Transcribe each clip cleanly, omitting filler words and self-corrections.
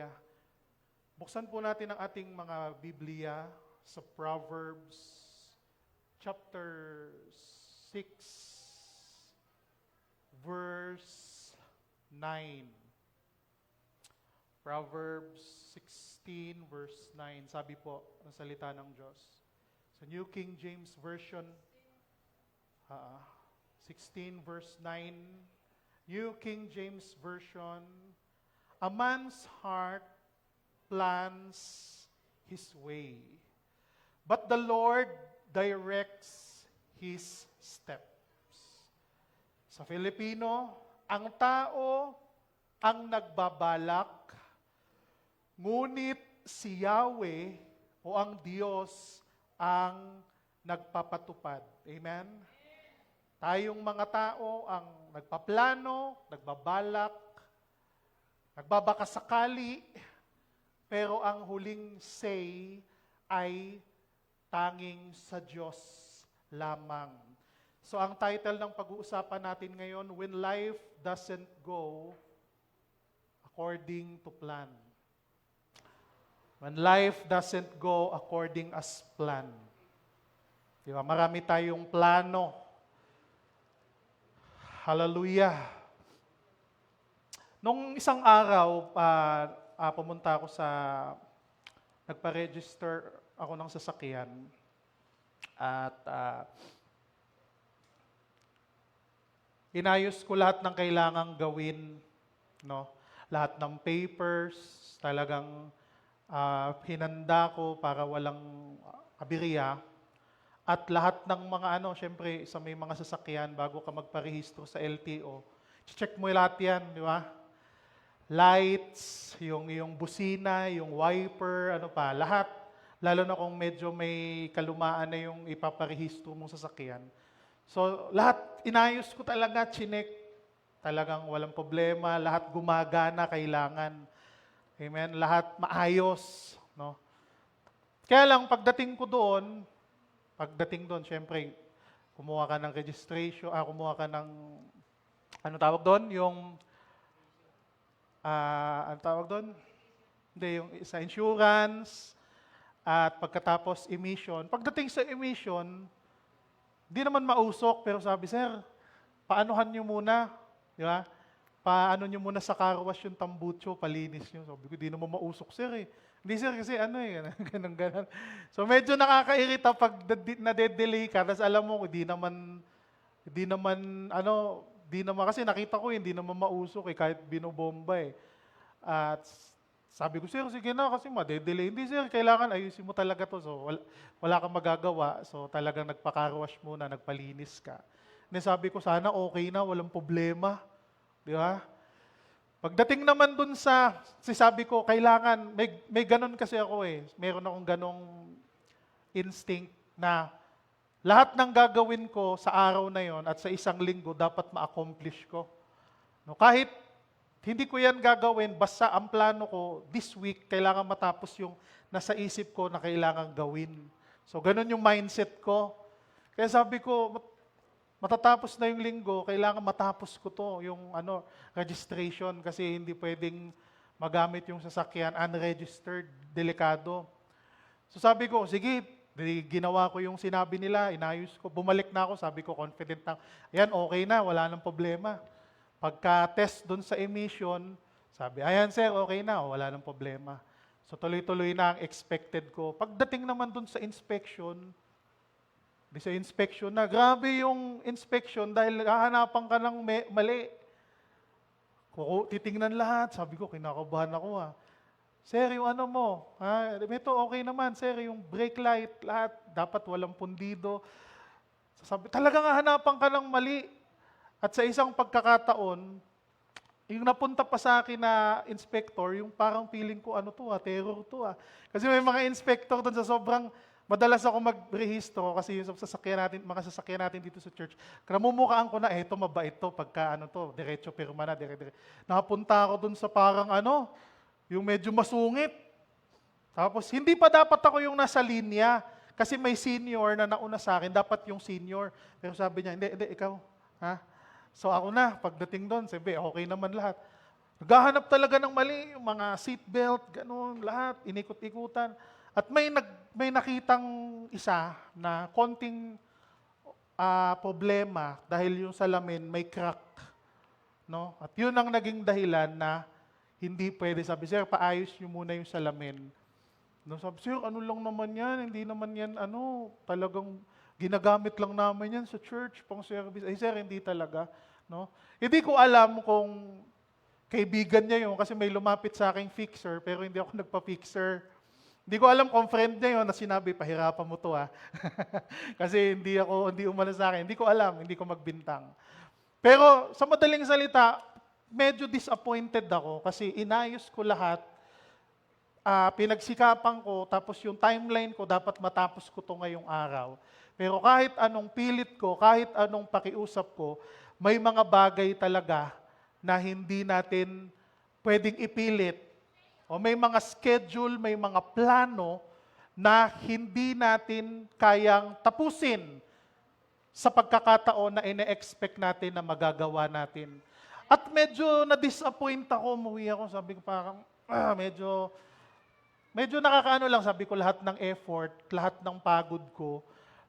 Hallelujah. Buksan po natin ang ating mga Biblia sa Proverbs chapter 6, verse 9. Proverbs 16, verse 9. Sabi po ng salita ng Diyos. Sa New King James Version, 16, verse 9. New King James Version, a man's heart plans his way, but the Lord directs his steps. Sa Filipino, ang tao ang nagbabalak, ngunit si Yahweh o ang Diyos ang nagpapatupad. Amen? Tayong mga tao ang nagpaplano, nagbabalak, nagbabakasakali, pero ang huling say ay tanging sa Diyos lamang. So ang title ng pag-uusapan natin ngayon, When Life Doesn't Go According to Plan. When life doesn't go according as planned. Di ba? Marami tayong plano. Hallelujah. Nung isang araw, pumunta ako nagpa-register ako ng sasakyan. At inayos ko lahat ng kailangang gawin. No? Lahat ng papers, talagang hinanda ko para walang aberya. At lahat ng mga syempre sa may mga sasakyan bago ka magparehistro sa LTO, check mo lahat yan, di ba? Lights, yung busina, yung wiper, lahat. Lalo na kung medyo may kalumaan na yung ipaparehistro mong sasakyan. So, lahat inayos ko talaga, chinek. Talagang walang problema, lahat gumagana, kailangan. Amen? Lahat maayos, no? Kaya lang, pagdating doon, syempre, kumuha ka ng registration, kumuha ka ng, ano tawag doon? Ano tawag doon? Hindi, yung sa insurance, at pagkatapos emission. Pagdating sa emission, di naman mausok, pero sabi, sir, paanuhan nyo muna, di ba? Paano nyo muna sa car wash yung tambutso, palinis nyo. Sabi ko, di naman mausok, sir eh. Hindi sir, kasi ganun. So medyo nakakairita pag nade-delay ka, tapos alam mo, di naman kasi nakita ko, hindi naman mausok eh, kahit binobomba eh. At sabi ko, sir, sige na, kasi made-delay. Hindi sir, kailangan ayusin mo talaga to. So wala kang magagawa. So talagang nagpa-car wash muna, nagpalinis ka. Then sabi ko, sana okay na, walang problema. Di ba? Pagdating naman dun sabi ko, kailangan, may ganun kasi ako eh. Meron akong ganong instinct na lahat ng gagawin ko sa araw na yon at sa isang linggo, dapat ma-accomplish ko. No, kahit hindi ko yan gagawin, basta ang plano ko, this week, kailangan matapos yung nasa isip ko na kailangan gawin. So, ganun yung mindset ko. Kaya sabi ko, matatapos na yung linggo, kailangan matapos ko to, yung registration, kasi hindi pwedeng magamit yung sasakyan unregistered, delikado. So sabi ko, sige, ginawa ko yung sinabi nila, inayos ko, bumalik na ako, sabi ko, confident na, ayan, okay na, wala nang problema. Pagka-test dun sa emission, sabi, ayan sir, okay na, wala nang problema. So tuloy-tuloy na ang expected ko. Pagdating naman dun sa inspection na, grabe yung inspection dahil hahanapan ka ng mali. Titingnan lahat, sabi ko, kinakabahan ako Sir, yung ito okay naman, sir, yung brake light, lahat, dapat walang pundido. Sabi, talagang hahanapan ka ng mali. At sa isang pagkakataon, yung napunta pa sa akin na inspector, yung parang feeling ko, terror to Kasi may mga inspector doon sa sobrang, madalas ako mag-rehistro kasi yung mga sasakyan natin dito sa church. Namumukhaan ko na, eto mabait to, pagka diretso pirma na, dire. Nakapunta ako dun sa parang yung medyo masungit. Tapos, hindi pa dapat ako yung nasa linya. Kasi may senior na nauna sa akin, dapat yung senior. Pero sabi niya, hindi, ikaw. So ako na, pagdating doon, sabi, okay naman lahat. Naghahanap talaga ng mali, yung mga seatbelt, gano'n, lahat, inikot-ikutan. At may nakitang isa na konting problema dahil yung salamin may crack. No? At yun ang naging dahilan na hindi pwede. Sabi, sir, paayos nyo muna yung salamin. No, sabi, sir, ano lang naman yan? Hindi naman yan, talagang ginagamit lang namin yan sa church, pang service. Ay, sir, hindi talaga. No? Hindi ko alam kung kaibigan niya yun kasi may lumapit sa aking fixer, pero hindi ako nagpa-fixer. Hindi ko alam kung friend niya yun na sinabi, pahirapan mo to kasi hindi umano sa akin. Hindi ko alam, hindi ko magbintang. Pero sa madaling salita, medyo disappointed ako kasi inayos ko lahat, pinagsikapan ko, tapos yung timeline ko, dapat matapos ko to ngayong araw. Pero kahit anong pilit ko, kahit anong pakiusap ko, may mga bagay talaga na hindi natin pwedeng ipilit. O may mga schedule, may mga plano na hindi natin kayang tapusin sa pagkakataon na ine-expect natin na magagawa natin. At medyo na-disappoint ako, umuwi ako, sabi ko parang, medyo nakakaano lang, sabi ko lahat ng effort, lahat ng pagod ko,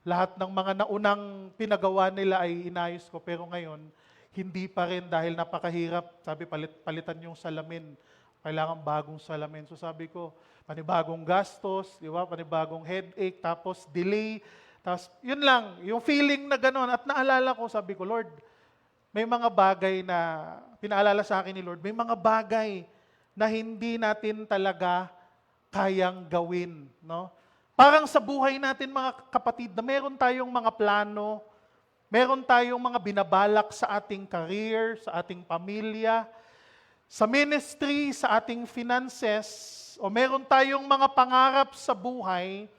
lahat ng mga naunang pinagawa nila ay inayos ko, pero ngayon, hindi pa rin dahil napakahirap. Sabi, palitan yung salamin. Kailangan bagong salamin. So sabi ko, panibagong gastos, di ba? Panibagong headache, tapos delay. Tapos yun lang, yung feeling na gano'n. At naalala ko, sabi ko, Lord, may mga bagay na, pinaalala sa akin ni Lord, may mga bagay na hindi natin talaga kayang gawin. No? Parang sa buhay natin mga kapatid, na meron tayong mga plano, meron tayong mga binabalak sa ating career, sa ating pamilya, sa ministry, sa ating finances, o meron tayong mga pangarap sa buhay,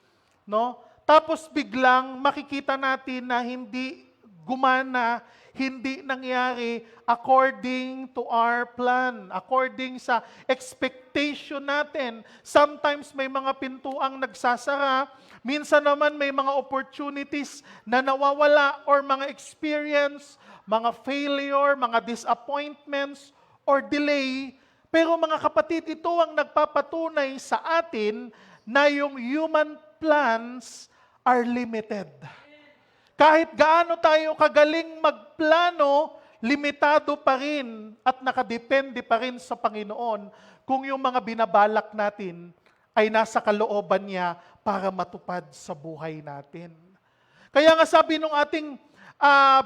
no? Tapos biglang makikita natin na hindi gumana, hindi nangyari according to our plan, according sa expectation natin. Sometimes may mga pintuang nagsasara, minsan naman may mga opportunities na nawawala or mga experience, mga failure, mga disappointments, or delay. Pero mga kapatid, ito ang nagpapatunay sa atin na yung human plans are limited. Kahit gaano tayo kagaling magplano, limitado pa rin at nakadepende pa rin sa Panginoon kung yung mga binabalak natin ay nasa kalooban niya para matupad sa buhay natin. Kaya nga sabi nung ating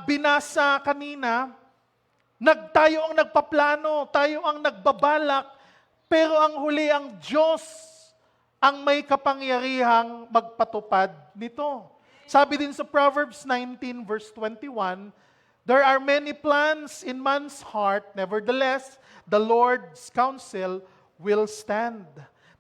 binasa kanina, tayo ang nagpaplano, tayo ang nagbabalak, pero ang huli ang Diyos ang may kapangyarihang magpatupad nito. Sabi din sa Proverbs 19 verse 21, there are many plans in man's heart, nevertheless, the Lord's counsel will stand.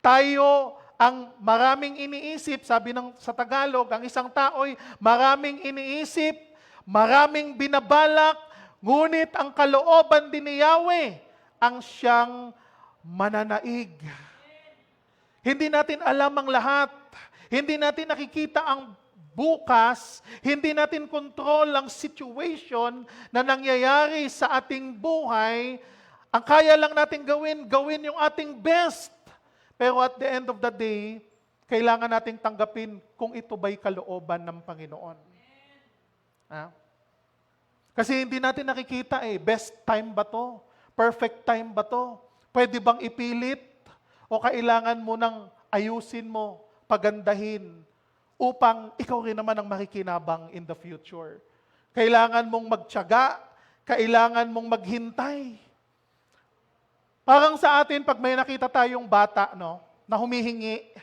Tayo ang maraming iniisip, sabi sa Tagalog, ang isang tao'y maraming iniisip, maraming binabalak, ngunit ang kalooban din ni Yahweh ang siyang mananaig. Hindi natin alam ang lahat. Hindi natin nakikita ang bukas, hindi natin control ang situation na nangyayari sa ating buhay. Ang kaya lang natin gawin yung ating best. Pero at the end of the day, kailangan nating tanggapin kung ito ba'y kalooban ng Panginoon. Kasi hindi natin nakikita best time ba to? Perfect time ba to? Pwede bang ipilit? O kailangan mo nang ayusin mo, pagandahin, upang ikaw rin naman ang makikinabang in the future. Kailangan mong magtiyaga, kailangan mong maghintay. Parang sa atin, pag may nakita tayong bata, na humihingi,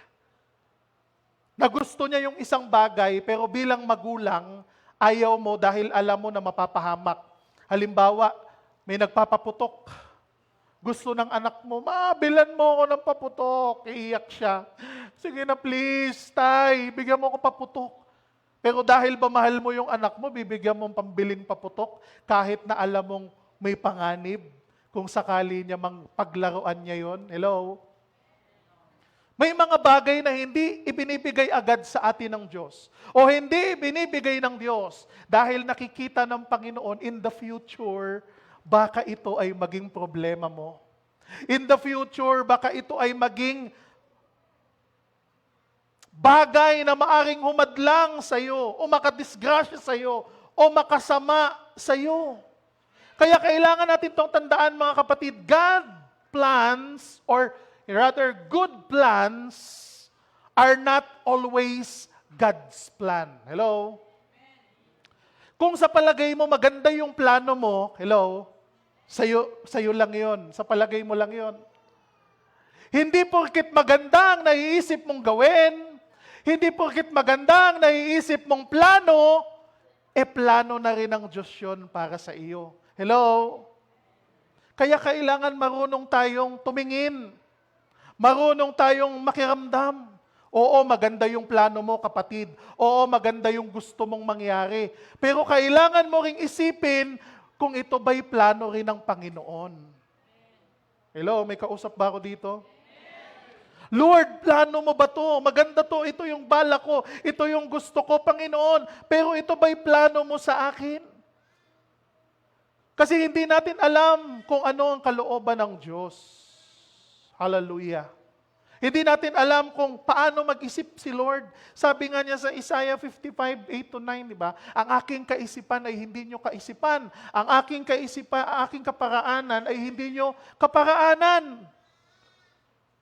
na gusto niya yung isang bagay, pero bilang magulang, ayaw mo dahil alam mo na mapapahamak. Halimbawa, may nagpapaputok. Gusto ng anak mo, bilan mo ako ng paputok. Iiyak siya. Sige na please, tay, bigyan mo ako paputok. Pero dahil ba mahal mo yung anak mo, bibigyan mo pambiling paputok kahit na alam mong may panganib kung sakali niya mang paglaruan niya yon. Hello? May mga bagay na hindi ibinibigay agad sa atin ng Diyos. O hindi ibinibigay ng Diyos dahil nakikita ng Panginoon in the future, baka ito ay maging problema mo. In the future, baka ito ay maging bagay na maaring humadlang sa iyo o makadisgrasya sa iyo o makasama sa iyo. Kaya kailangan natin itong tandaan mga kapatid, God plans or rather good plans are not always God's plan. Hello? Kung sa palagay mo maganda yung plano mo, hello, sa'yo lang yon, sa palagay mo lang yon. Hindi porkit maganda ang naiisip mong gawin, hindi porkit maganda ang naiisip mong plano, plano na rin ng Diyos yun para sa iyo. Hello? Kaya kailangan marunong tayong tumingin. Marunong tayong makiramdam. Oo, maganda yung plano mo, kapatid. Oo, maganda yung gusto mong mangyari. Pero kailangan mo ring isipin kung ito ba'y plano rin ng Panginoon. Hello, may kausap ba ako dito? Lord, plano mo ba to? Maganda to, ito yung bala ko, ito yung gusto ko, Panginoon. Pero ito ba'y plano mo sa akin? Kasi hindi natin alam kung ano ang kalooban ng Diyos. Hallelujah. Hindi natin alam kung paano mag-isip si Lord. Sabi nga niya sa Isaiah 55:8-9, di ba? Ang aking kaisipan ay hindi nyo kaisipan. Ang aking kaisipan, ang aking kaparaanan ay hindi nyo kaparaanan.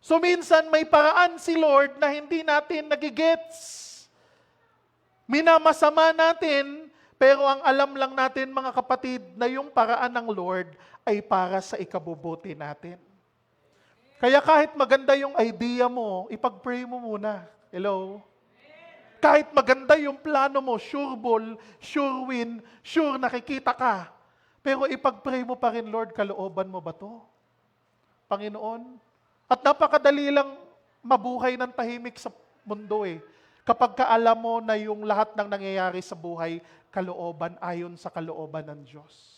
So minsan may paraan si Lord na hindi natin nagigets. Minamasama natin, pero ang alam lang natin mga kapatid na yung paraan ng Lord ay para sa ikabubuti natin. Kaya kahit maganda yung idea mo, ipag-pray mo muna. Hello? Kahit maganda yung plano mo, sure ball, sure win, sure nakikita ka. Pero ipag-pray mo pa rin, Lord, kalooban mo ba to? Panginoon? At napakadali lang mabuhay ng tahimik sa mundo eh. Kapag kaalam mo na yung lahat ng nangyayari sa buhay, kalooban ayon sa kalooban ng Diyos.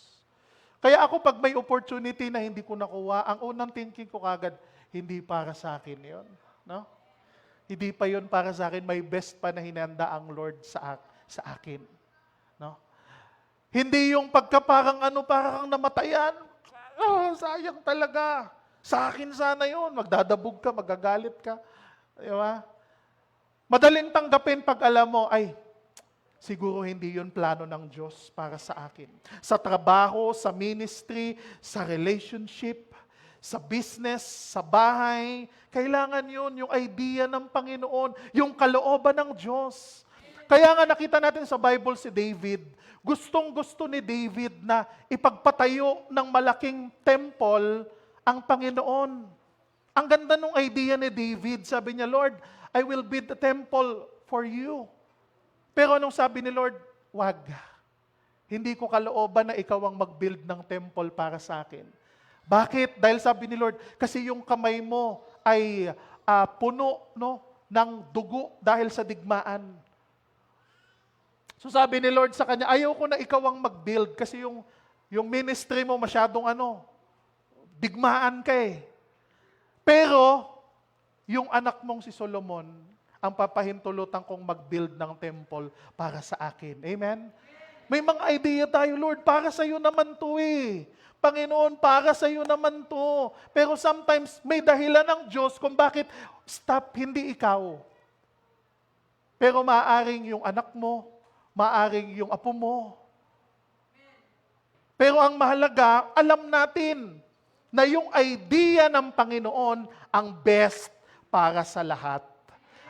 Kaya ako pag may opportunity na hindi ko nakuha, ang unang thinking ko kagad, hindi para sa akin yon, no? Hindi pa yon para sa akin, may best pa na hinanda ang Lord sa akin, no? Hindi yung parang kang namatayan, sayang talaga. Sa akin sana yon, magdadabog ka, magagalit ka, di ba? Madaling tanggapin pag alam mo, ay, siguro hindi yun plano ng Diyos para sa akin. Sa trabaho, sa ministry, sa relationship, sa business, sa bahay, kailangan yun, yung idea ng Panginoon, yung kalooban ng Diyos. Kaya nga nakita natin sa Bible si David, gustong-gusto ni David na ipagpatayo ng malaking temple ang Panginoon. Ang ganda nung idea ni David, sabi niya, Lord, I will build a temple for you. Pero anong sabi ni Lord? Wag. Hindi ko kalooban na ikaw ang mag-build ng temple para sa akin. Bakit? Dahil sabi ni Lord, kasi yung kamay mo ay puno ng dugo dahil sa digmaan. So sabi ni Lord sa kanya, ayaw ko na ikaw ang mag-build kasi yung ministry mo masyadong digmaan ka eh. Pero, yung anak mong si Solomon, ang papahintulutan kong mag-build ng temple para sa akin. Amen? May mga idea tayo, Lord, para sa iyo naman to eh. Panginoon, para sa iyo naman to. Pero sometimes, may dahilan ng Diyos kung bakit stop, hindi ikaw. Pero maaaring yung anak mo, maaaring yung apo mo. Pero ang mahalaga, alam natin na yung idea ng Panginoon ang best para sa lahat.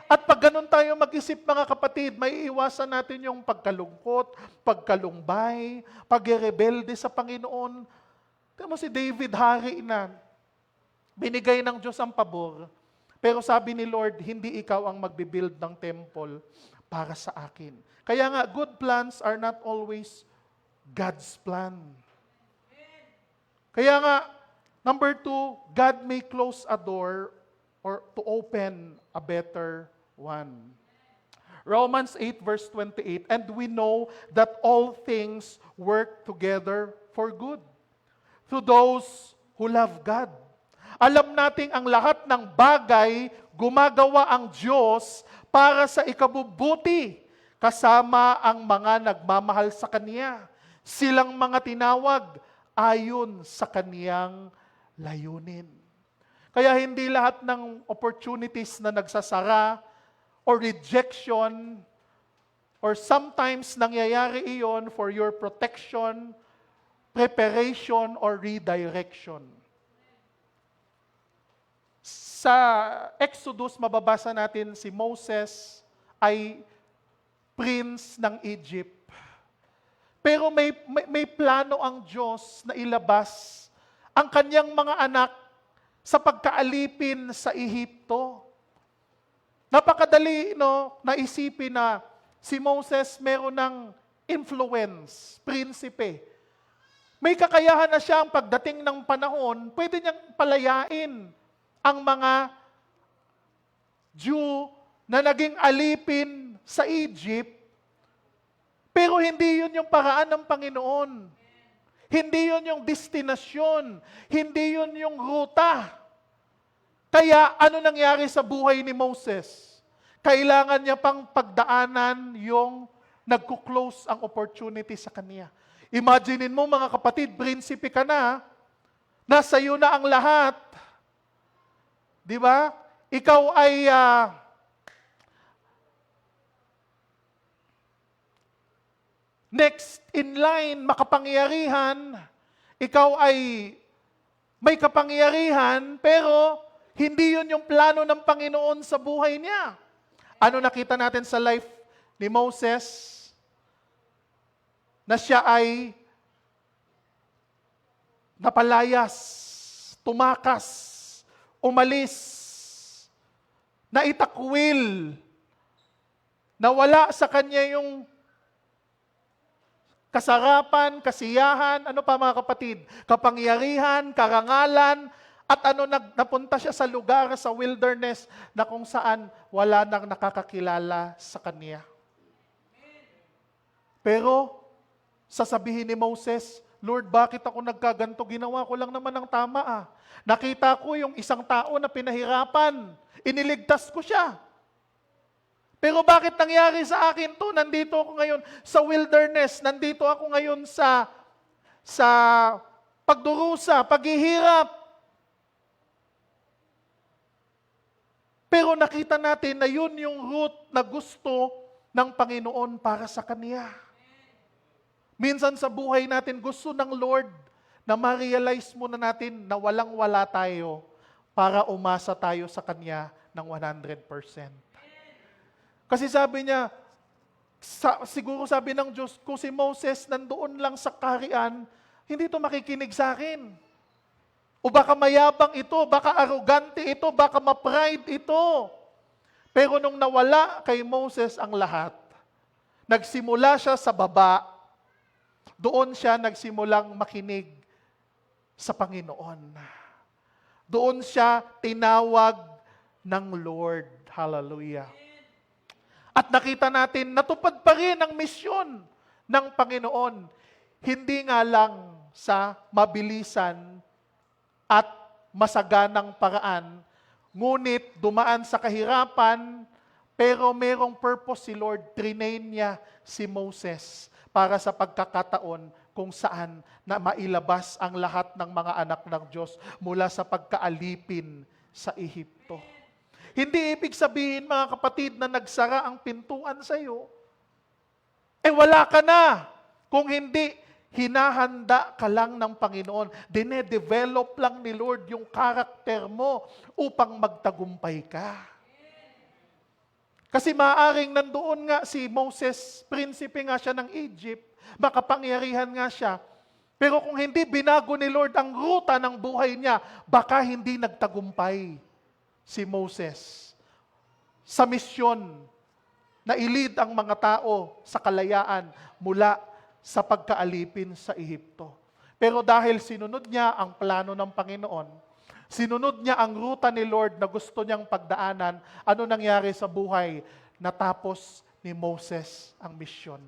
At pag ganun tayo mag-isip mga kapatid, may iwasan natin yung pagkalungkot, pagkalumbay, pagrebelde sa Panginoon. Tignan mo si David, hari na, binigay ng Diyos ang pabor, pero sabi ni Lord, hindi ikaw ang magbibuild ng temple para sa akin. Kaya nga, good plans are not always God's plan. Kaya nga, number 2, God may close a door or to open a better one. Romans 8 verse 28, and we know that all things work together for good to those who love God. Alam nating ang lahat ng bagay gumagawa ang Diyos para sa ikabubuti kasama ang mga nagmamahal sa Kanya. Silang mga tinawag ayon sa Kaniyang layunin. Kaya hindi lahat ng opportunities na nagsasara or rejection or sometimes nangyayari iyon for your protection, preparation, or redirection. Sa Exodus, mababasa natin si Moses ay prince ng Egypt. Pero may plano ang Diyos na ilabas ang kanyang mga anak sa pagkaalipin sa Ehipto. Napakadali, naisipin na si Moses meron ng influence, prinsipe. May kakayahan na siya ang pagdating ng panahon, pwede niyang palayain ang mga Jew na naging alipin sa Egypt, pero hindi yun yung paraan ng Panginoon. Hindi yun yung destinasyon. Hindi yun yung ruta. Kaya ano nangyari sa buhay ni Moses? Kailangan niya pang pagdaanan yung nagkuklose ang opportunity sa kanya. Imaginein mo mga kapatid, prinsipe ka na, nasa iyo na ang lahat. Di ba? Ikaw ay next in line, makapangyarihan. Ikaw ay may kapangyarihan, pero hindi yun yung plano ng Panginoon sa buhay niya. Ano nakita natin sa life ni Moses? Na siya ay napalayas, tumakas, umalis, naitakwil, nawala sa kanya yung kasarapan, kasiyahan, ano pa mga kapatid, kapangyarihan, karangalan, at napunta siya sa lugar, sa wilderness, na kung saan wala nang nakakakilala sa kanya. Pero, sasabihin ni Moses, Lord, bakit ako nagkaganto? Ginawa ko lang naman ng tama . Nakita ko yung isang tao na pinahirapan. Iniligtas ko siya. Pero bakit nangyari sa akin to? Nandito ako ngayon sa wilderness. Nandito ako ngayon sa pagdurusa, paghihirap. Pero nakita natin na yun yung route na gusto ng Panginoon para sa kanya. Minsan sa buhay natin, gusto ng Lord na ma-realize muna natin na walang-wala tayo para umasa tayo sa Kanya ng 100%. Kasi sabi niya, siguro sabi ng Diyos, kung si Moses nandoon lang sa kaharian, hindi ito makikinig sa akin. O baka mayabang ito, baka arrogante ito, baka ma-pride ito. Pero nung nawala kay Moses ang lahat, nagsimula siya sa baba, doon siya nagsimulang makinig sa Panginoon. Doon siya tinawag ng Lord. Hallelujah. At nakita natin, natupad pa rin ang misyon ng Panginoon. Hindi nga lang sa mabilisan at masaganang paraan, ngunit dumaan sa kahirapan, pero merong purpose si Lord. Trinain niya si Moses para sa pagkakataon kung saan na mailabas ang lahat ng mga anak ng Diyos mula sa pagkaalipin sa Ehipto. Hindi ibig sabihin, mga kapatid, na nagsara ang pintuan sa iyo. Wala ka na. Kung hindi, hinahanda ka lang ng Panginoon. Dine-develop lang ni Lord yung karakter mo upang magtagumpay ka. Kasi maaaring nandoon nga si Moses, prinsipe nga siya ng Egypt, makapangyarihan nga siya. Pero kung hindi binago ni Lord ang ruta ng buhay niya, baka hindi nagtagumpay si Moses sa misyon na ilid ang mga tao sa kalayaan mula sa pagkaalipin sa Ehipto. Pero dahil sinunod niya ang plano ng Panginoon, sinunod niya ang ruta ni Lord na gusto niyang pagdaanan, ano nangyari sa buhay? Natapos ni Moses ang misyon.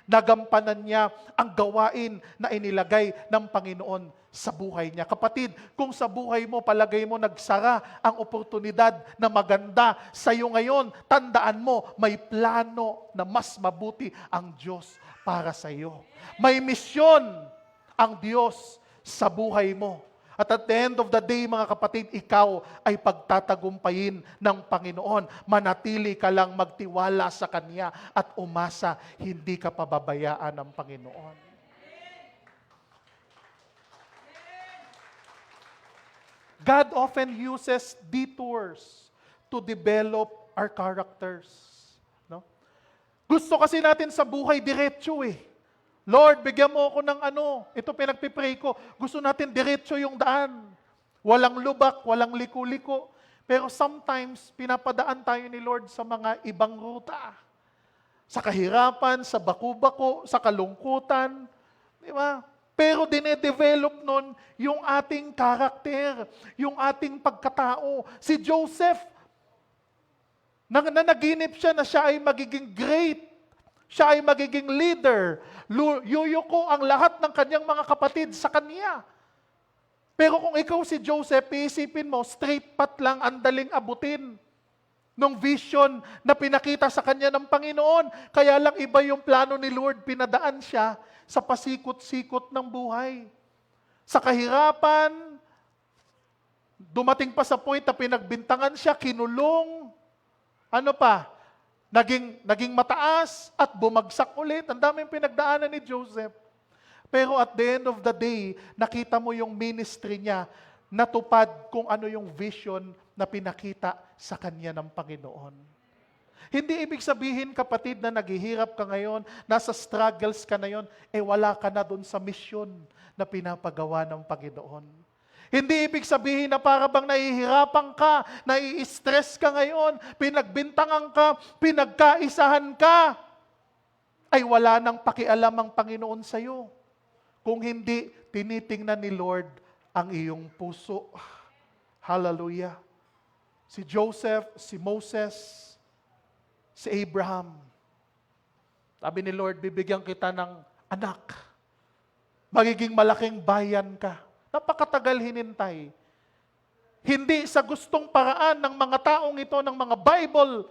Nagampanan niya ang gawain na inilagay ng Panginoon sa buhay niya. Kapatid, kung sa buhay mo, palagay mo nagsara ang oportunidad na maganda sa iyo ngayon, tandaan mo, may plano na mas mabuti ang Diyos para sa iyo. May misyon ang Diyos sa buhay mo. At the end of the day, mga kapatid, ikaw ay pagtatagumpayin ng Panginoon. Manatili ka lang magtiwala sa Kanya at umasa, hindi ka pababayaan ng Panginoon. God often uses detours to develop our characters. No? Gusto kasi natin sa buhay diretso eh. Lord, bigyan mo ako ng ito pinagpipray ko. Gusto natin diretso yung daan. Walang lubak, walang liko-liko. Pero sometimes, pinapadaan tayo ni Lord sa mga ibang ruta. Sa kahirapan, sa baku-bako, sa kalungkutan. Di ba? Pero dinedevelop nun yung ating karakter, yung ating pagkatao. Si Joseph, nanaginip siya na siya ay magiging great. Siya ay magiging leader. Yuyuko ang lahat ng kanyang mga kapatid sa kanya. Pero kung ikaw si Joseph, iisipin mo, straight path lang ang daling abutin nung vision na pinakita sa kanya ng Panginoon. Kaya lang iba yung plano ni Lord, pinadaan siya sa pasikot-sikot ng buhay. Sa kahirapan, dumating pa sa point na pinagbintangan siya, kinulong. Ano pa? Naging mataas at bumagsak ulit. Ang daming pinagdaanan ni Joseph. Pero at the end of the day, nakita mo yung ministry niya, natupad kung ano yung vision na pinakita sa kanya ng Panginoon. Hindi ibig sabihin, kapatid, na naghihirap ka ngayon, nasa struggles ka na yon, wala ka na dun sa mission na pinapagawa ng Panginoon. Hindi ibig sabihin na para bang nahihirapan ka, nai-stress ka ngayon, pinagbintangan ka, pinagkaisahan ka, ay wala nang pakialam ang Panginoon sa iyo. Kung hindi, tinitingnan ni Lord ang iyong puso. Hallelujah. Si Joseph, si Moses, si Abraham. Sabi ni Lord, bibigyan kita ng anak. Magiging malaking bayan ka. Napakatagal hinintay. Hindi sa gustong paraan ng mga taong ito, ng mga Bible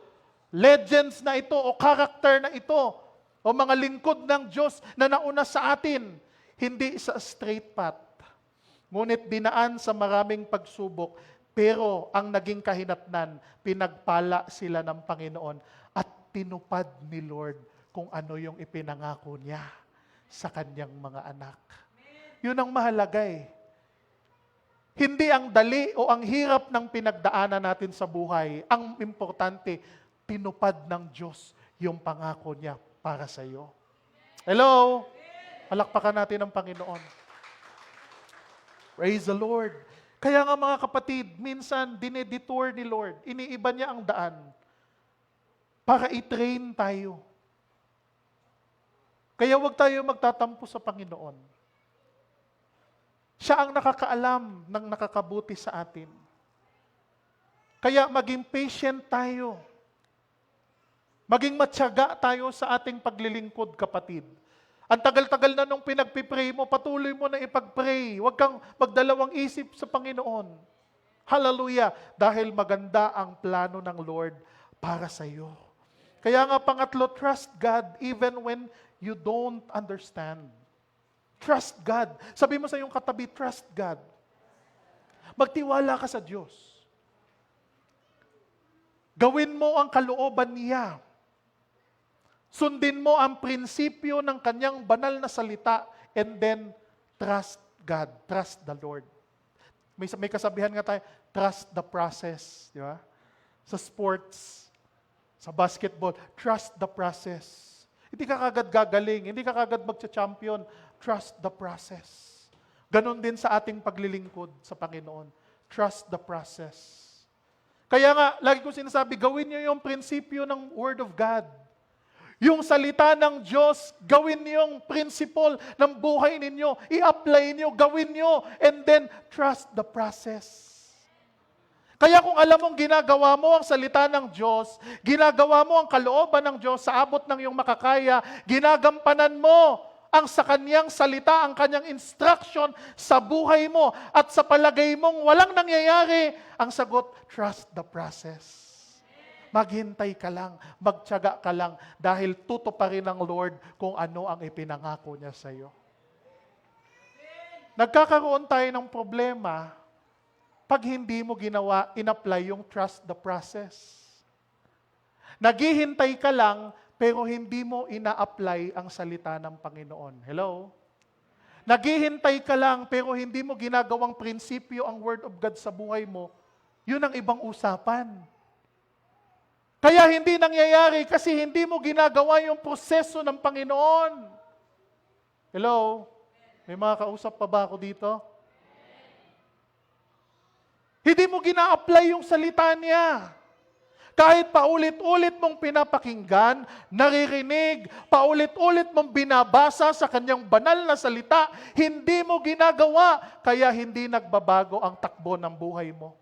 legends na ito o character na ito o mga lingkod ng Diyos na nauna sa atin. Hindi sa straight path. Ngunit dinaan sa maraming pagsubok, pero ang naging kahinatnan, pinagpala sila ng Panginoon at tinupad ni Lord kung ano yung ipinangako niya sa kanyang mga anak. Yun ang mahalaga eh. Hindi ang dali o ang hirap ng pinagdaanan natin sa buhay. Ang importante, tinupad ng Diyos yung pangako niya para sa iyo. Hello? Palakpakan natin ang Panginoon. Praise the Lord. Kaya nga mga kapatid, minsan dinedetour ni Lord. Iniiba niya ang daan para i-train tayo. Kaya huwag tayo magtatampo sa Panginoon. Siya ang nakakaalam ng nakakabuti sa atin. Kaya maging patient tayo. Maging matyaga tayo sa ating paglilingkod, kapatid. Ang tagal-tagal na nung pinagpipray mo, patuloy mo na ipag-pray. Huwag kang magdalawang isip sa Panginoon. Hallelujah! Dahil maganda ang plano ng Lord para sa iyo. Kaya nga pangatlo, trust God even when you don't understand. Trust God. Sabi mo sa iyong katabi, trust God. Magtiwala ka sa Diyos. Gawin mo ang kalooban niya. Sundin mo ang prinsipyo ng kanyang banal na salita and then trust God. Trust the Lord. May kasabihan nga tayo, trust the process. Di ba? Sa sports, sa basketball, trust the process. Hindi ka kagad gagaling, hindi ka kagad magcha-champion. Trust the process. Ganon din sa ating paglilingkod sa Panginoon. Trust the process. Kaya nga, lagi ko sinasabi, gawin niyo yung prinsipyo ng Word of God. Yung salita ng Diyos, gawin niyo yung principle ng buhay ninyo. I-apply niyo, gawin niyo, and then trust the process. Kaya kung alam mong ginagawa mo ang salita ng Diyos, ginagawa mo ang kalooban ng Diyos sa abot ng iyong makakaya, ginagampanan mo ang sa kanyang salita, ang kanyang instruction sa buhay mo, at sa palagay mong walang nangyayari, ang sagot, trust the process. Maghintay ka lang, magtiyaga ka lang, dahil tutuparin ng Lord kung ano ang ipinangako niya sa iyo. Nagkakaroon tayo ng problema pag hindi mo ginawa, in-apply yung trust the process. Naghihintay ka lang, pero hindi mo ina-apply ang salita ng Panginoon. Hello? Naghihintay ka lang, pero hindi mo ginagawang prinsipyo ang Word of God sa buhay mo. Yun ang ibang usapan. Kaya hindi nangyayari kasi hindi mo ginagawa yung proseso ng Panginoon. Hello? May mga kausap pa ba ako dito? Hindi mo gina-apply yung salita niya. Kahit paulit-ulit mong pinapakinggan, naririnig, paulit-ulit mong binabasa sa kanyang banal na salita, hindi mo ginagawa, kaya hindi nagbabago ang takbo ng buhay mo.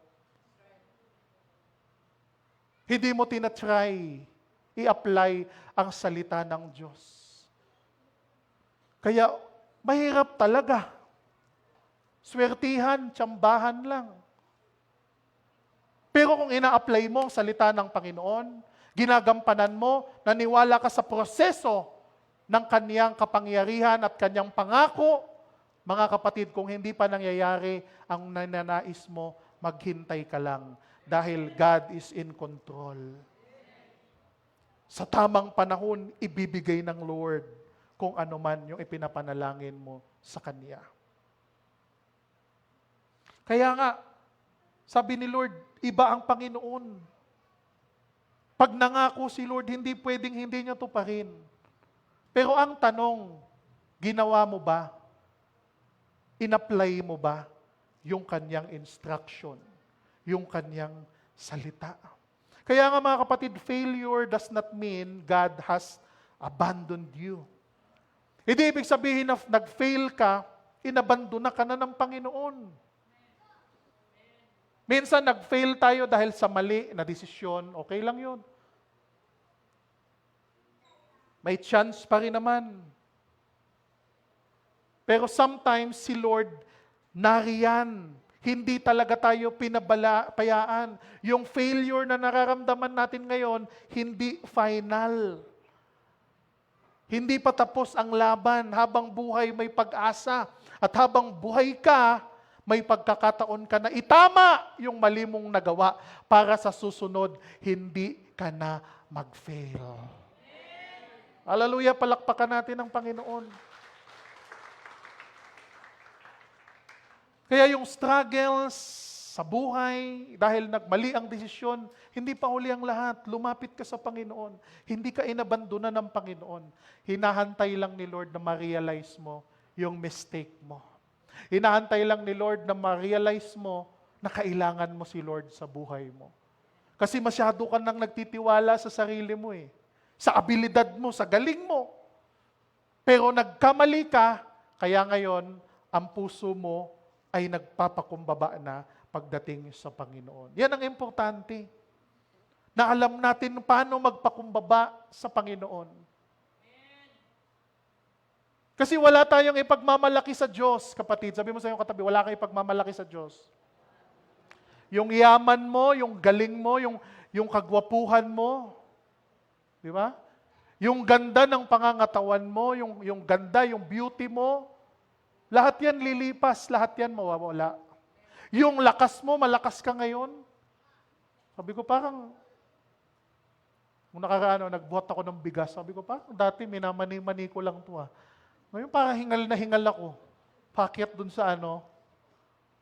Hindi mo tinatry i-apply ang salita ng Diyos. Kaya mahirap talaga. Swertihan, tsambahan lang. Pero kung ina-apply mo ang salita ng Panginoon, ginagampanan mo, naniwala ka sa proseso ng kaniyang kapangyarihan at kaniyang pangako, mga kapatid, kung hindi pa nangyayari ang nananais mo, maghintay ka lang dahil God is in control. Sa tamang panahon, ibibigay ng Lord kung ano man yung ipinapanalangin mo sa Kanya. Kaya nga, sabi ni Lord, iba ang Panginoon. Pag nangako si Lord, hindi pwedeng hindi niya tuparin. Pero ang tanong, ginawa mo ba? In-apply mo ba yung kanyang instruction? Yung kanyang salita? Kaya nga mga kapatid, failure does not mean God has abandoned you. Hindi ibig sabihin na nag-fail ka, inabandona ka na ng Panginoon. Minsan nag-fail tayo dahil sa mali na desisyon, okay lang yun. May chance pa rin naman. Pero sometimes si Lord nariyan. Hindi talaga tayo pinabayaan. Yung failure na nararamdaman natin ngayon, hindi final. Hindi pa tapos ang laban. Habang buhay may pag-asa. At habang buhay ka, may pagkakataon ka na itama yung mali mong nagawa para sa susunod, hindi ka na mag-fail. Hallelujah, palakpakan natin ang Panginoon. Kaya yung struggles sa buhay, dahil nagmali ang desisyon, hindi pa huli ang lahat. Lumapit ka sa Panginoon. Hindi ka inabandona ng Panginoon. Hinahantay lang ni Lord na ma-realize mo yung mistake mo. Hinahantay lang ni Lord na ma-realize mo na kailangan mo si Lord sa buhay mo. Kasi masyado ka nang nagtitiwala sa sarili mo eh. Sa abilidad mo, sa galing mo. Pero nagkamali ka, kaya ngayon, ang puso mo ay nagpapakumbaba na pagdating sa Panginoon. Yan ang importante. Na alam natin paano magpakumbaba sa Panginoon. Kasi wala tayong ipagmamalaki sa Diyos, kapatid. Sabi mo sa iyong katabi, wala kang ipagmamalaki sa Diyos. Yung yaman mo, yung galing mo, yung kagwapuhan mo, di ba? Yung ganda ng pangangatawan mo, yung ganda, yung beauty mo, lahat yan lilipas, lahat yan mawawala. Yung lakas mo, malakas ka ngayon. Sabi ko parang, kung nagbuhat ako ng bigas, sabi ko parang dati minamani-mani ko lang to. Ngayon parang hingal na hingal ako. Pakyat dun sa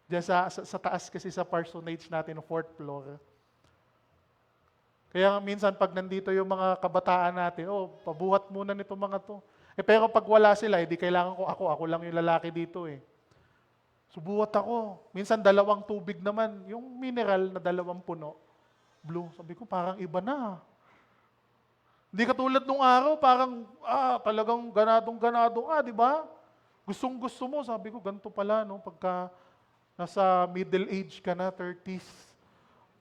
diyan sa taas kasi sa parsonage natin, 4th floor. Kaya minsan pag nandito yung mga kabataan natin, pabuhat muna nito mga to. Pero pag wala sila, di kailangan ko ako lang yung lalaki dito eh. Subuhat ako. Minsan 2 tubig naman, yung mineral na 2 puno. Blue. Sabi ko parang iba na. Hindi katulad nung araw, parang talagang ganadong-ganado ka, di ba? Gustong-gusto mo, sabi ko, ganito pala, no? Pagka nasa middle age ka na, 30s.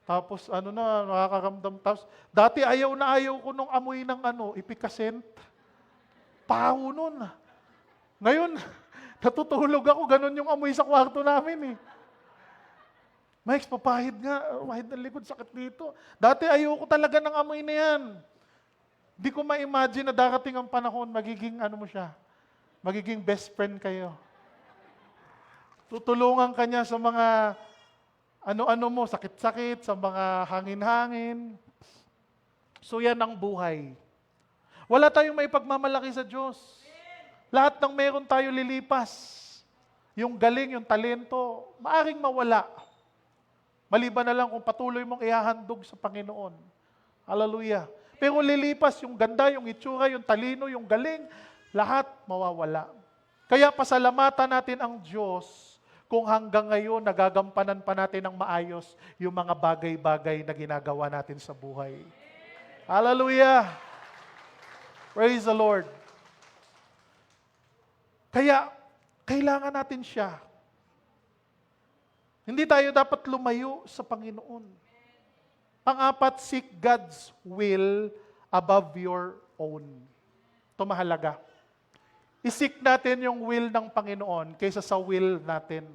Tapos nakakaramdam. Tapos, dati ayaw ko nung amoy ng ipikasent. Paho nun. Ngayon, natutulog ako, ganun yung amoy sa kwarto namin eh. Mike, papahid nga, pahid ng likod, sakit dito. Dati ayoko talaga ng amoy na yan. Di ko ma-imagine na darating ang panahon, magiging magiging best friend kayo. Tutulungan ka niya sa mga ano-ano mo, sakit-sakit, sa mga hangin-hangin. So yan ang buhay. Wala tayong may pagmamalaki sa Diyos. Lahat ng meron tayo lilipas. Yung galing, yung talento, maaring mawala. Maliban na lang kung patuloy mong ihahandog sa Panginoon. Hallelujah. Pero lilipas yung ganda, yung itsura, yung talino, yung galing, lahat mawawala. Kaya pasalamatan natin ang Diyos kung hanggang ngayon nagagampanan pa natin ng maayos yung mga bagay-bagay na ginagawa natin sa buhay. Hallelujah! Praise the Lord! Kaya, kailangan natin siya. Hindi tayo dapat lumayo sa Panginoon. Pang-apat, seek God's will above your own. Ito mahalaga. I-seek natin yung will ng Panginoon kaysa sa will natin.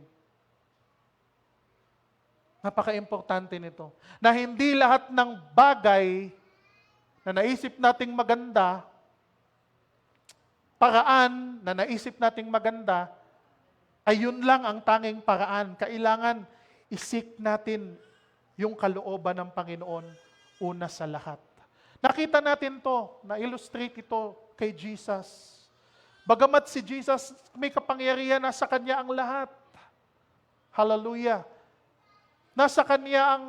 Napaka-importante nito. Na hindi lahat ng bagay na naisip nating maganda, paraan na naisip nating maganda, ay yun lang ang tanging paraan. Kailangan i-seek natin yung kalooban ng Panginoon una sa lahat. Nakita natin to, na-illustrate ito kay Jesus. Bagamat si Jesus, may kapangyarihan, nasa Kanya ang lahat. Hallelujah. Nasa Kanya ang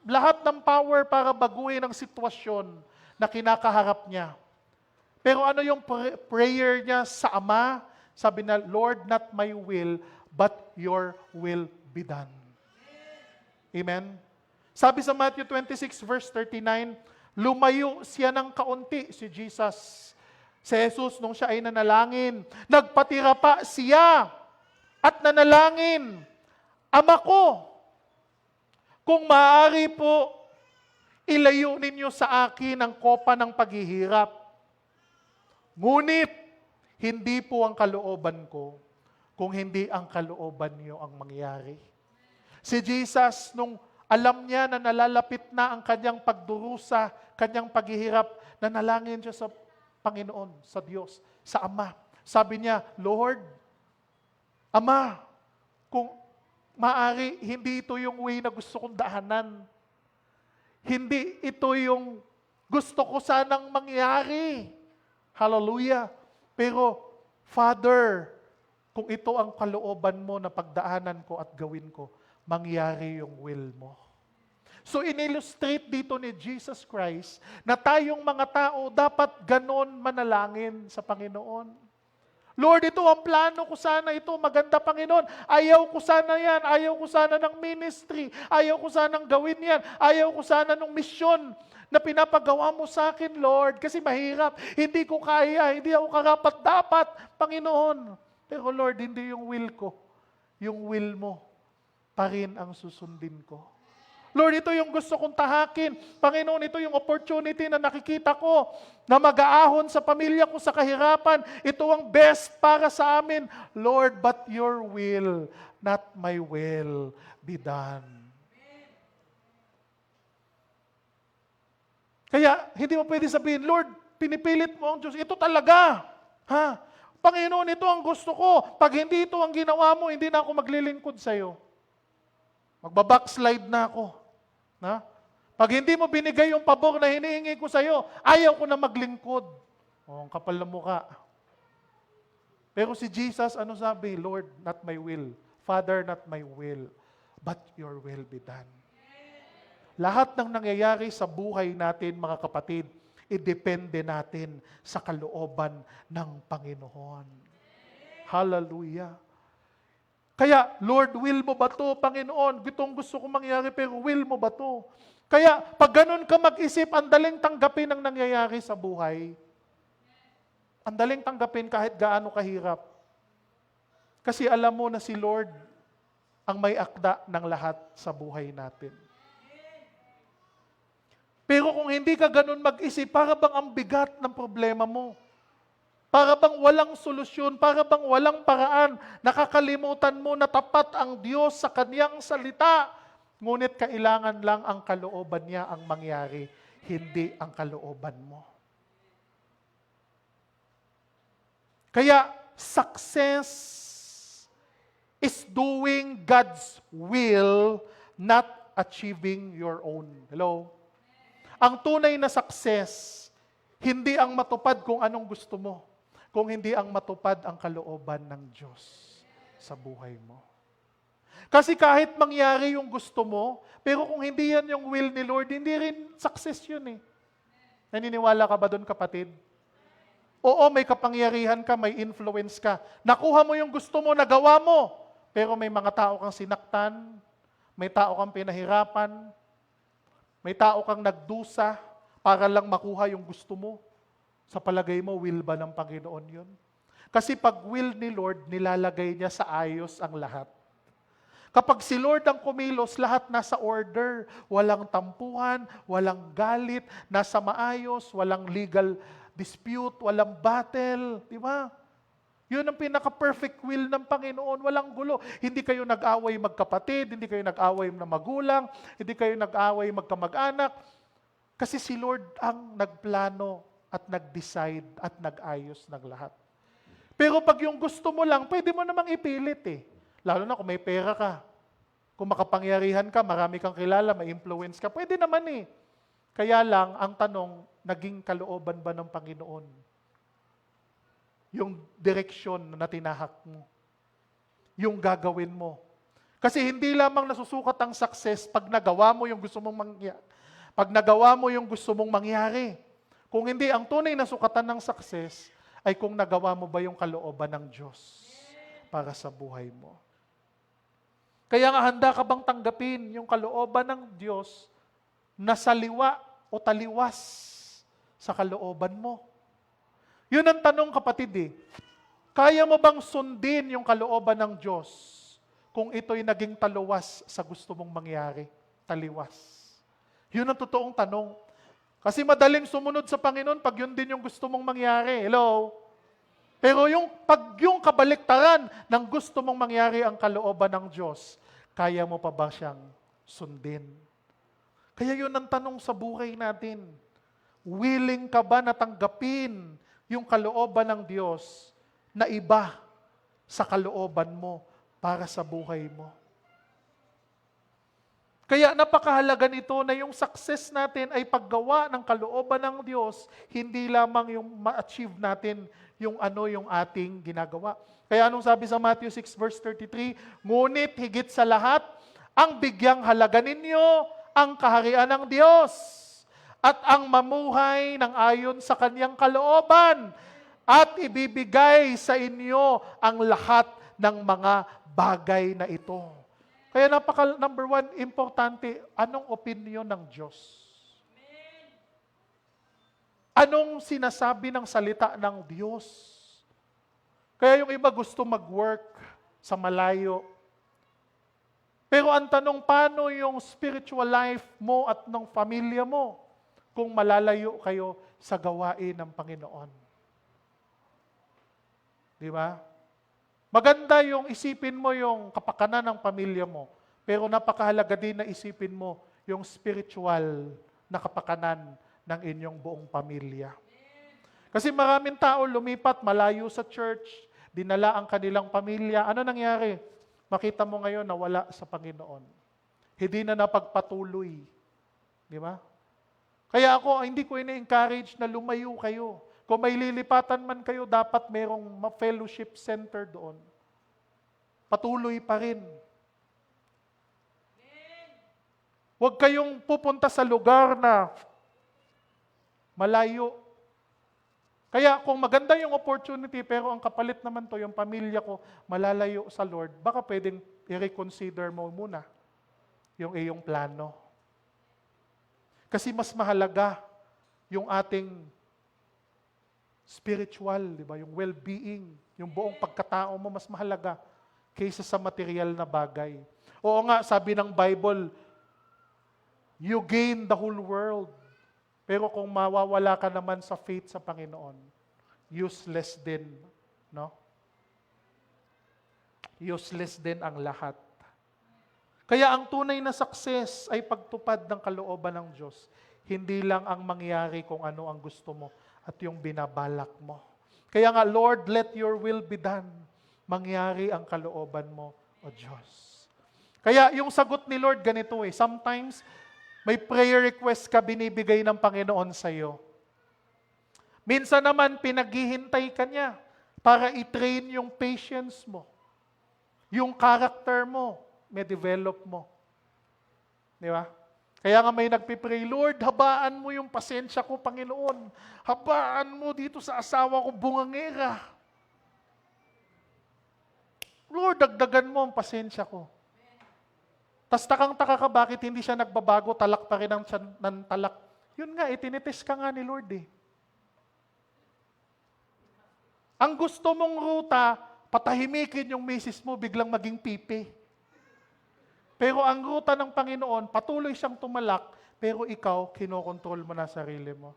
lahat ng power para baguhin ang sitwasyon na kinakaharap niya. Pero ano yung prayer niya sa Ama? Sabi na, Lord, not my will, but your will be done. Amen? Sabi sa Matthew 26 verse 39, lumayo siya ng kaunti, si Jesus. Si Jesus, nung siya ay nanalangin, nagpatira pa siya at nanalangin, Ama ko, kung maaari po, ilayo ninyo sa akin ang kopa ng paghihirap. Ngunit, hindi po ang kalooban ko, kung hindi ang kalooban niyo ang mangyari. Si Jesus, nung alam niya na nalalapit na ang kanyang pagdurusa, kanyang paghihirap, nanalangin siya sa Panginoon, sa Diyos, sa Ama. Sabi niya, Lord, Ama, kung maaari, hindi ito yung way na gusto kong daanan. Hindi ito yung gusto ko sanang mangyari. Hallelujah. Pero, Father, kung ito ang kalooban mo na pagdaanan ko at gawin ko, mangyari yung will mo. So, in-illustrate dito ni Jesus Christ na tayong mga tao dapat ganon manalangin sa Panginoon. Lord, ito ang plano ko sana, ito maganda Panginoon. Ayaw ko sana yan, ayaw ko sana ng ministry, ayaw ko sanang gawin yan, ayaw ko sana ng misyon na pinapagawa mo sa akin, Lord, kasi mahirap, hindi ko kaya, hindi ako karapat-dapat, Panginoon. Pero Lord, hindi yung will ko, yung will mo pa rin ang susundin ko. Lord, ito yung gusto kong tahakin. Panginoon, ito yung opportunity na nakikita ko na mag-aahon sa pamilya ko sa kahirapan. Ito ang best para sa amin. Lord, but your will, not my will, be done. Kaya, hindi mo pwede sabihin, Lord, pinipilit mo ang Diyos. Ito talaga. Ha? Panginoon, ito ang gusto ko. Pag hindi ito ang ginawa mo, hindi na ako maglilingkod sa'yo. Magbabackslide na ako. Na? Pag hindi mo binigay yung pabor na hinihingi ko sa'yo, ayaw ko na maglingkod. O, ang kapal na mukha. Pero si Jesus, ano sabi? Lord, not my will. Father, not my will, but your will be done. Lahat ng nangyayari sa buhay natin, mga kapatid, idepende natin sa kalooban ng Panginoon. Hallelujah. Kaya, Lord, will mo ba to, Panginoon? Itong gusto kong mangyari, pero will mo ba to? Kaya, pag ganun ka mag-isip, ang daling tanggapin ang nangyayari sa buhay. Ang daling tanggapin kahit gaano kahirap. Kasi alam mo na si Lord ang may akda ng lahat sa buhay natin. Pero kung hindi ka ganun mag-isip, para bang ang bigat ng problema mo? Para bang walang solusyon, para bang walang paraan, nakakalimutan mo na tapat ang Diyos sa Kanyang salita. Ngunit kailangan lang ang kalooban niya ang mangyari, hindi ang kalooban mo. Kaya, success is doing God's will, not achieving your own. Hello? Ang tunay na success, hindi ang matupad kung anong gusto mo, kung hindi ang matupad ang kalooban ng Diyos sa buhay mo. Kasi kahit mangyari yung gusto mo, pero kung hindi yan yung will ni Lord, hindi rin success yun eh. Naniniwala ka ba doon, kapatid? Oo, may kapangyarihan ka, may influence ka. Nakuha mo yung gusto mo, nagawa mo. Pero may mga tao kang sinaktan, may tao kang pinahirapan, may tao kang nagdusa para lang makuha yung gusto mo. Sa palagay mo, will ba ng Panginoon yun? Kasi pag will ni Lord, nilalagay niya sa ayos ang lahat. Kapag si Lord ang kumilos, lahat nasa order. Walang tampuhan, walang galit, nasa maayos, walang legal dispute, walang battle. Di ba? Yun ang pinaka-perfect will ng Panginoon. Walang gulo. Hindi kayo nag-away magkapatid, hindi kayo nag-away na magulang, hindi kayo nag-away magkamag-anak. Kasi si Lord ang nagplano at nag-decide at nag-ayos ng lahat. Pero pag yung gusto mo lang, pwede mo namang ipilit eh. Lalo na kung may pera ka. Kung makapangyarihan ka, marami kang kilala, may influence ka, pwede naman eh. Kaya lang, ang tanong, naging kalooban ba ng Panginoon? Yung direksyon na tinahak mo. Yung gagawin mo. Kasi hindi lamang nasusukat ang success pag nagawa mo yung gusto mong mangyari. Pag nagawa mo yung gusto mong mangyari. Kung hindi, ang tunay na sukatan ng success ay kung nagawa mo ba yung kalooban ng Diyos para sa buhay mo. Kaya nga, handa ka bang tanggapin yung kalooban ng Diyos na saliwa o taliwas sa kalooban mo? Yun ang tanong, kapatid eh. Kaya mo bang sundin yung kalooban ng Diyos kung ito'y naging taluwas sa gusto mong mangyari? Taliwas. Yun ang totoong tanong. Kasi madaling sumunod sa Panginoon pag yun din yung gusto mong mangyari. Hello? Pero pag yung kabaliktaran ng gusto mong mangyari ang kalooban ng Diyos, kaya mo pa ba siyang sundin? Kaya yun ang tanong sa buhay natin. Willing ka ba na tanggapin yung kalooban ng Diyos na iba sa kalooban mo para sa buhay mo? Kaya napakahalaga nito na yung success natin ay paggawa ng kalooban ng Diyos, hindi lamang yung ma-achieve natin yung ating ginagawa. Kaya anong sabi sa Matthew 6 verse 33? Ngunit higit sa lahat, ang bigyang halaga ninyo ang kaharian ng Diyos at ang mamuhay ng ayon sa kanyang kalooban at ibibigay sa inyo ang lahat ng mga bagay na ito. Kaya number one, importante, anong opinion ng Diyos? Anong sinasabi ng salita ng Diyos? Kaya yung iba gusto mag-work sa malayo. Pero ang tanong, paano yung spiritual life mo at ng pamilya mo kung malalayo kayo sa gawain ng Panginoon? Di ba? Maganda yung isipin mo yung kapakanan ng pamilya mo, pero napakahalaga din na isipin mo yung spiritual na kapakanan ng inyong buong pamilya. Kasi maraming tao lumipat malayo sa church, dinala ang kanilang pamilya. Ano nangyari? Makita mo ngayon na wala sa Panginoon. Hindi na napagpatuloy. Di ba? Kaya ako, hindi ko ina-encourage na lumayo kayo. Kung may lilipatan man kayo, dapat merong fellowship center doon. Patuloy pa rin. Huwag kayong pupunta sa lugar na malayo. Kaya kung maganda yung opportunity, pero ang kapalit naman to, yung pamilya ko malalayo sa Lord, baka pwedeng i-reconsider mo muna yung iyong plano. Kasi mas mahalaga yung ating spiritual, di ba? Yung well-being, yung buong pagkatao mo, mas mahalaga kaysa sa material na bagay. Oo nga, sabi ng Bible, you gain the whole world. Pero kung mawawala ka naman sa faith sa Panginoon, useless din, no? Useless din ang lahat. Kaya ang tunay na success ay pagtupad ng kalooban ng Diyos. Hindi lang ang mangyari kung ano ang gusto mo at yung binabalak mo. Kaya nga, Lord, let your will be done. Mangyari ang kalooban mo o Diyos. Kaya yung sagot ni Lord ganito sometimes may prayer request ka binibigay ng Panginoon sa iyo. Minsan naman pinaghihintay ka niya para i-train yung patience mo. Yung character mo, may develop mo. Di ba? Kaya nga may nagpipray, Lord, habaan mo yung pasensya ko, Panginoon. Habaan mo dito sa asawa ko, bungangera. Lord, dagdagan mo ang pasensya ko. Tas takang-taka ka, bakit hindi siya nagbabago, talak pa rin ng talak. Yun nga, tinitest ka nga ni Lord Ang gusto mong ruta, patahimikin yung misis mo, biglang maging pipi. Pero ang ruta ng Panginoon, patuloy siyang tumalak, pero ikaw, kinokontrol mo na sarili mo.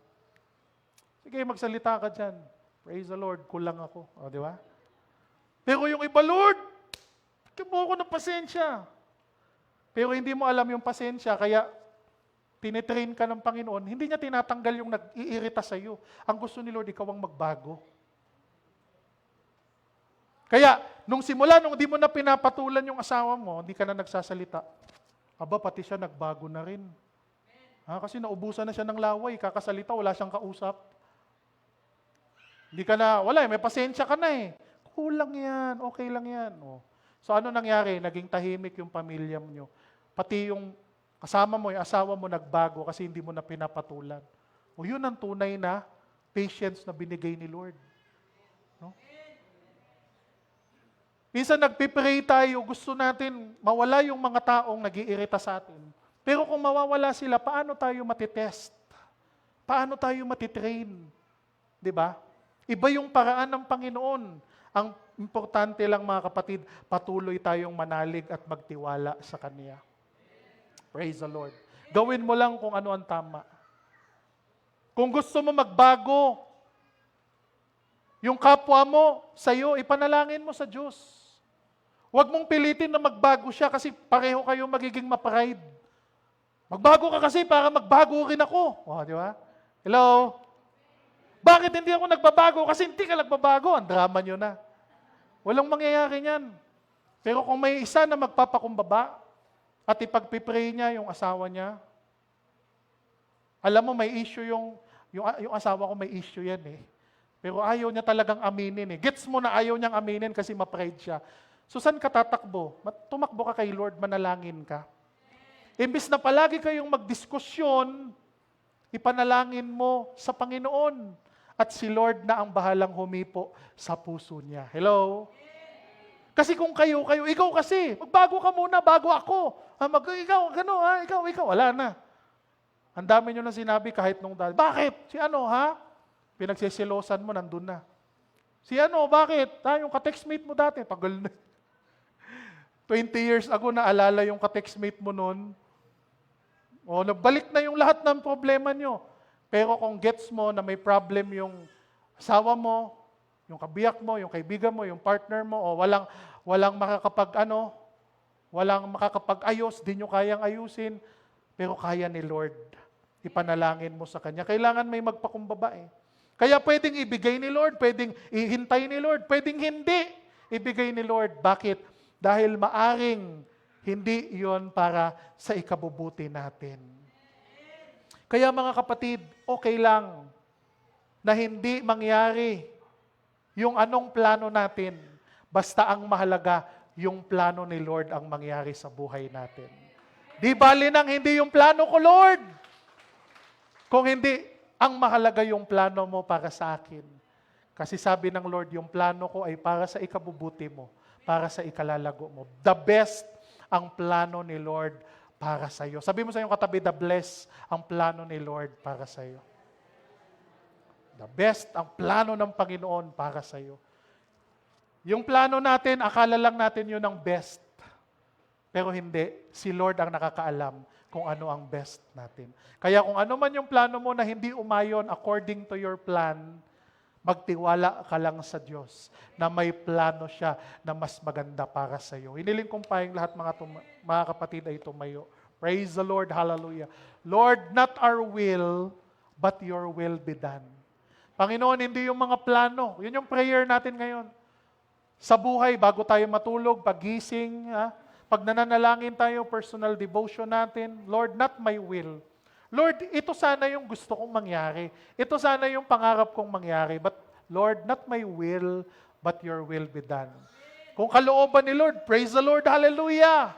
Sige, magsalita ka dyan. Praise the Lord, kulang ako. O, di ba? Pero yung iba, Lord, bigyan mo ako ng pasensya. Pero hindi mo alam yung pasensya, kaya tinitrain ka ng Panginoon, hindi niya tinatanggal yung nag-iirita sa iyo. Ang gusto ni Lord, ikaw ang magbago. Kaya, nung di mo na pinapatulan yung asawa mo, hindi ka na nagsasalita. Aba, pati siya nagbago na rin. Kasi naubusan na siya ng laway, kakasalita, wala siyang kausap. Hindi ka na, may pasensya ka na Kulang yan, okay lang yan. So ano nangyari? Naging tahimik yung pamilya mo. Pati yung kasama mo, yung asawa mo nagbago kasi hindi mo na pinapatulan. Yun ang tunay na patience na binigay ni Lord. No? Minsan nagpipray tayo, gusto natin mawala yung mga taong nag-iirita sa atin. Pero kung mawawala sila, paano tayo matitest? Paano tayo matitrain? Diba? Iba yung paraan ng Panginoon. Ang importante lang mga kapatid, patuloy tayong manalig at magtiwala sa Kanya. Praise the Lord. Gawin mo lang kung ano ang tama. Kung gusto mo magbago, yung kapwa mo sa'yo, ipanalangin mo sa Diyos. Huwag mong pilitin na magbago siya kasi pareho kayong magiging ma-pride. Magbago ka kasi para magbago rin ako. Di ba? Hello? Bakit hindi ako nagbabago? Kasi hindi ka nagbabago. Ang drama nyo na. Walang mangyayari niyan. Pero kung may isa na magpapakumbaba at ipagpipray niya yung asawa niya, alam mo may issue yung asawa ko may issue yan Pero ayaw niya talagang aminin Gets mo na ayaw niyang aminin kasi ma-pride siya. So saan ka tatakbo? Tumakbo ka kay Lord, manalangin ka. Imbis na palagi kayong magdiskusyon, ipanalangin mo sa Panginoon. At si Lord na ang bahalang humipo sa puso niya. Hello? Kasi kung kayo, ikaw kasi, magbago ka muna bago ako. Ikaw, wala na. Ang dami nyo na sinabi kahit nung dati. Bakit? Si Pinagsisilosan mo, nandun na. Si bakit? Yung ka-textmate mo dati, tagal na. 20 years ago, naalala yung ka-textmate mo noon. Nagbalik na yung lahat ng problema nyo. Pero kung gets mo na may problem yung asawa mo, yung kabiyak mo, yung kaibigan mo, yung partner mo, walang makakapag-ayos, di nyo kayang ayusin, pero kaya ni Lord. Ipanalangin mo sa Kanya. Kailangan may magpakumbaba Kaya pwedeng ibigay ni Lord, pwedeng ihintay ni Lord, pwedeng hindi ibigay ni Lord. Bakit? Dahil maaring hindi iyon para sa ikabubuti natin. Kaya mga kapatid, okay lang na hindi mangyari yung anong plano natin. Basta ang mahalaga, yung plano ni Lord ang mangyari sa buhay natin. Di bali nang hindi yung plano ko, Lord. Kung hindi, ang mahalaga yung plano mo para sa akin. Kasi sabi ng Lord, yung plano ko ay para sa ikabubuti mo, para sa ikalalago mo. The best ang plano ni Lord para sa iyo. Sabi mo sa iyong katabi, the blessed ang plano ni Lord para sa iyo. The best ang plano ng Panginoon para sa iyo. Yung plano natin, akala lang natin yun ang best. Pero hindi, si Lord ang nakakaalam kung ano ang best natin. Kaya kung ano man yung plano mo na hindi umayon according to your plan, magtiwala ka lang sa Diyos na may plano siya na mas maganda para sa iyo. Hiniling kong pahing lahat mga kapatid ay tumayo. Praise the Lord, hallelujah. Lord, not our will, but your will be done. Panginoon, hindi yung mga plano. Yun yung prayer natin ngayon. Sa buhay, bago tayo matulog, pagising, pag nananalangin tayo, personal devotion natin, Lord, not my will. Lord, ito sana yung gusto kong mangyari. Ito sana yung pangarap kong mangyari. But Lord, not my will, but your will be done. Kung kalooban ni Lord, praise the Lord, hallelujah.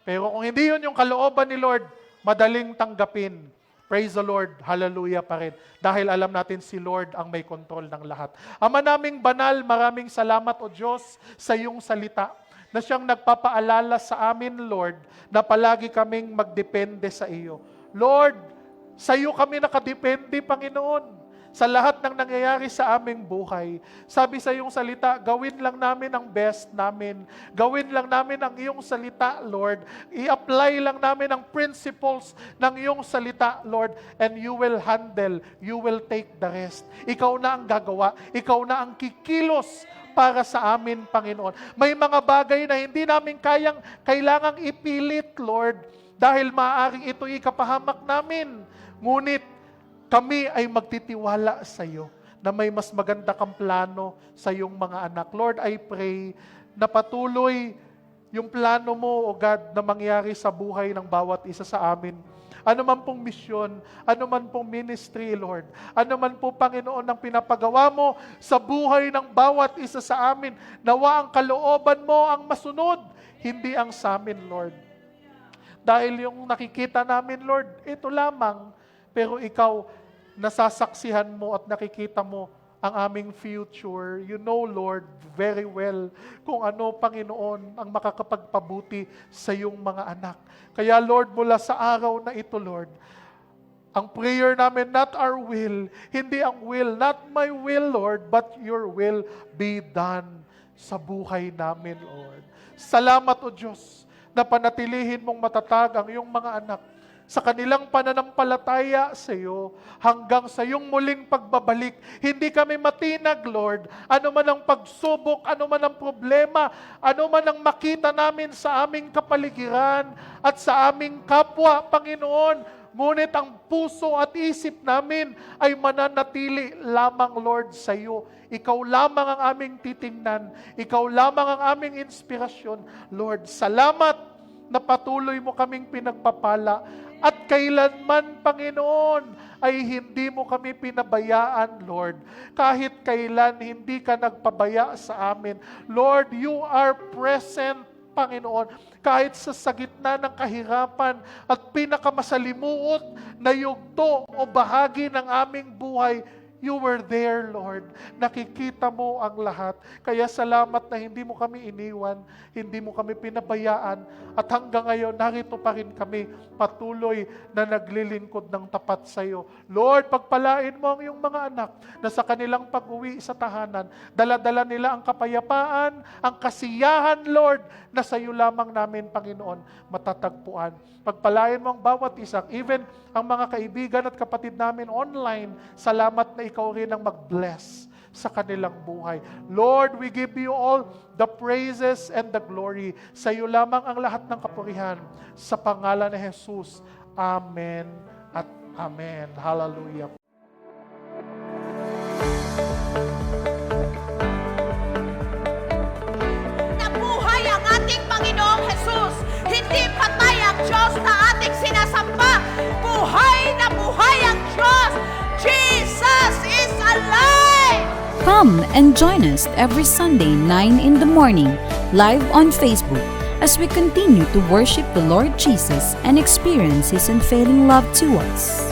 Pero kung hindi yun yung kalooban ni Lord, madaling tanggapin. Praise the Lord, hallelujah pa rin. Dahil alam natin si Lord ang may kontrol ng lahat. Ama naming banal, maraming salamat o Diyos sa iyong salita na siyang nagpapaalala sa amin, Lord, na palagi kaming magdepende sa iyo. Lord, sa iyo kami nakadepende, Panginoon, sa lahat ng nangyayari sa aming buhay. Sabi sa iyong salita, gawin lang namin ang best namin. Gawin lang namin ang iyong salita, Lord. I-apply lang namin ang principles ng iyong salita, Lord. And you will handle, you will take the rest. Ikaw na ang gagawa. Ikaw na ang kikilos para sa amin, Panginoon. May mga bagay na hindi namin kailangang ipilit, Lord, dahil maaaring ito ikapahamak namin. Ngunit, kami ay magtitiwala sa iyo na may mas maganda kang plano sa iyong mga anak. Lord, I pray na patuloy yung plano mo, O God, na mangyari sa buhay ng bawat isa sa amin. Ano man pong misyon, ano man pong ministry, Lord. Ano man po, Panginoon, ang pinapagawa mo sa buhay ng bawat isa sa amin. Nawa ang kalooban mo ang masunod, hindi ang sa amin, Lord. Dahil yung nakikita namin, Lord, ito lamang. Pero ikaw, nasasaksihan mo at nakikita mo ang aming future. You know, Lord, very well kung ano, Panginoon, ang makakapagpabuti sa iyong mga anak. Kaya, Lord, mula sa araw na ito, Lord, ang prayer namin, not our will, hindi ang will, not my will, Lord, but your will be done sa buhay namin, Lord. Salamat, O Diyos, na panatilihin mong matatag ang iyong mga anak sa kanilang pananampalataya sa iyo hanggang sa iyong muling pagbabalik. Hindi kami matinag, Lord. Ano man ang pagsubok, ano man ang problema, ano man ang makita namin sa aming kapaligiran at sa aming kapwa, Panginoon. Ngunit ang puso at isip namin ay mananatili lamang, Lord, sa iyo. Ikaw lamang ang aming titingnan. Ikaw lamang ang aming inspirasyon. Lord, salamat na patuloy mo kaming pinagpapala. At kailanman, Panginoon, ay hindi mo kami pinabayaan, Lord. Kahit kailan, hindi ka nagpabaya sa amin. Lord, you are present, Panginoon. Kahit sa gitna ng kahirapan at pinakamasalimuot na yugto o bahagi ng aming buhay, you were there, Lord. Nakikita mo ang lahat. Kaya salamat na hindi mo kami iniwan, hindi mo kami pinabayaan, at hanggang ngayon, narito pa rin kami, patuloy na naglilingkod ng tapat sa iyo. Lord, pagpalain mo ang iyong mga anak na sa kanilang pag-uwi sa tahanan, dala-dala nila ang kapayapaan, ang kasiyahan, Lord, na sa iyo lamang namin, Panginoon, matatagpuan. Pagpalain mo ang bawat isa, even ang mga kaibigan at kapatid namin online, salamat na ikaw rin ang mag-bless sa kanilang buhay. Lord, we give you all the praises and the glory. Sa iyo lamang ang lahat ng kapurihan. Sa pangalan ni Jesus. Amen at Amen. Hallelujah. Nabuhay ang ating Panginoong Jesus. Hindi patay ang Diyos na ating sinasamba. Buhay na buhay ang Diyos. Jesus is alive! Come and join us every Sunday 9 in the morning, live on Facebook, as we continue to worship the Lord Jesus and experience His unfailing love to us.